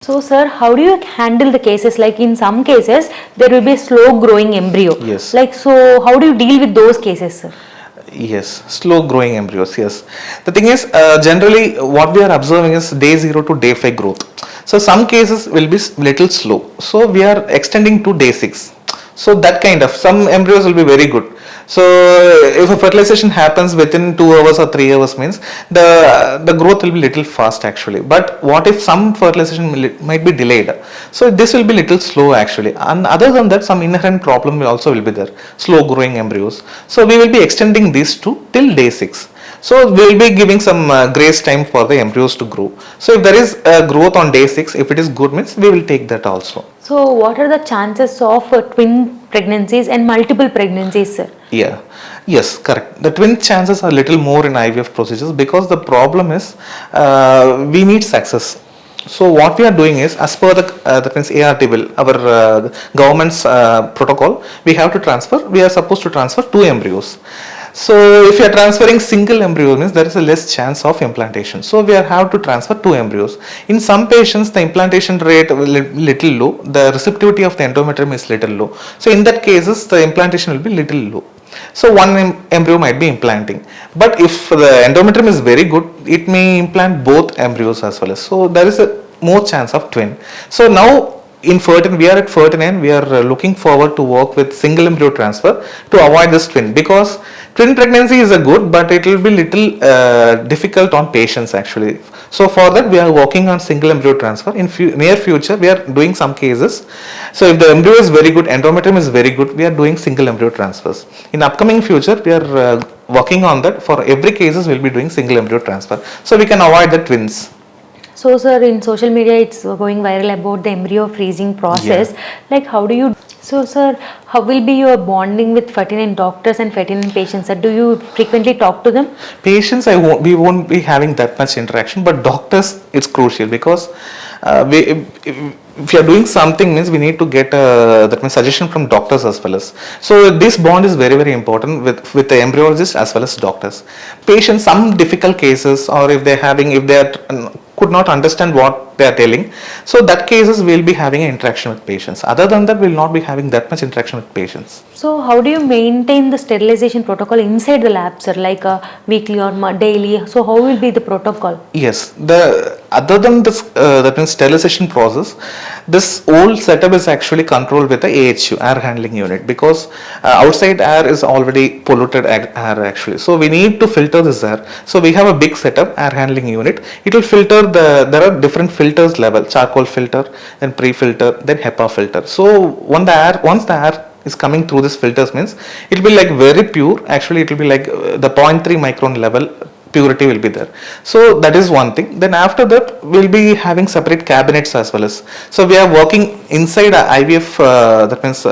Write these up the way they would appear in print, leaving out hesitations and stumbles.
So, sir, how do you handle the cases? Like in some cases, there will be a slow growing embryo. Yes. Like, so how do you deal with those cases, sir? Yes, slow growing embryos. Yes, the thing is, generally, what we are observing is day 0 to day 5 growth. So, some cases will be little slow. So, we are extending to day 6. So, that kind of some embryos will be very good. So, if a fertilization happens within 2 hours or 3 hours, means the growth will be little fast actually. But what if some fertilization might be delayed? So, this will be little slow actually. And other than that, some inherent problem will also will be there. Slow growing embryos. So, we will be extending these to till day 6. So, we will be giving some grace time for the embryos to grow. So, if there is growth on day 6, if it is good, means we will take that also. So, what are the chances of twin pregnancies and multiple pregnancies, sir? Yeah, yes, correct. The twin chances are little more in IVF procedures because the problem is we need success. So what we are doing is, as per the that means ART bill, our government's protocol, we have to transfer. We are supposed to transfer 2 embryos. So if you are transferring single embryo, means there is a less chance of implantation. So we have to transfer 2 embryos. In some patients, the implantation rate little low. The receptivity of the endometrium is little low. So in that cases, the implantation will be little low. So one embryo might be implanting, but if the endometrium is very good, it may implant both embryos as well as. So there is a more chance of twin. So now we are at 49, we are looking forward to work with single embryo transfer to avoid this twin, because twin pregnancy is a good, but it will be little difficult on patients actually. So for that we are working on single embryo transfer. In near future we are doing some cases. So if the embryo is very good, endometrium is very good, we are doing single embryo transfers. In upcoming future we are working on that. For every cases we will be doing single embryo transfer, so we can avoid the twins. So, sir, in social media, it's going viral about the embryo freezing process. Yeah. Like, how do you? So, sir, how will be your bonding with fertility doctors and fertility patients? Sir? Do you frequently talk to them? Patients, we won't be having that much interaction, but doctors, it's crucial, because if you are doing something, means we need to get that means suggestion from doctors as well as. So this bond is very important with the embryologist as well as doctors. Patients, some difficult cases, or if they are could not understand what they are telling, so that cases we will be having an interaction with patients. Other than that, we will not be having that much interaction with patients. So how do you maintain the sterilization protocol inside the lab, sir? Like weekly or daily? So how will be the protocol? Yes, other than this that means sterilization process, this whole setup is actually controlled with the AHU, air handling unit, because outside air is already polluted air actually. So we need to filter this air. So we have a big setup, air handling unit. It will filter there are different filters level, charcoal filter, then pre-filter, then HEPA filter. So once the air is coming through this filters, means it will be like very pure. Actually it will be like the 0.3 micron level purity will be there. So that is one thing. Then after that we'll be having separate cabinets as well as. So we are working inside a IVF that means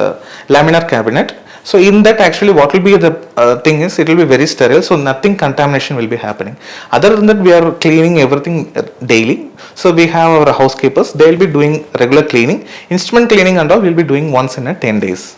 laminar cabinet. So in that actually what will be the thing is, it will be very sterile, so nothing contamination will be happening. Other than that, we are cleaning everything daily. So we have our housekeepers, they will be doing regular cleaning. Instrument cleaning and all we will be doing once in a 10 days.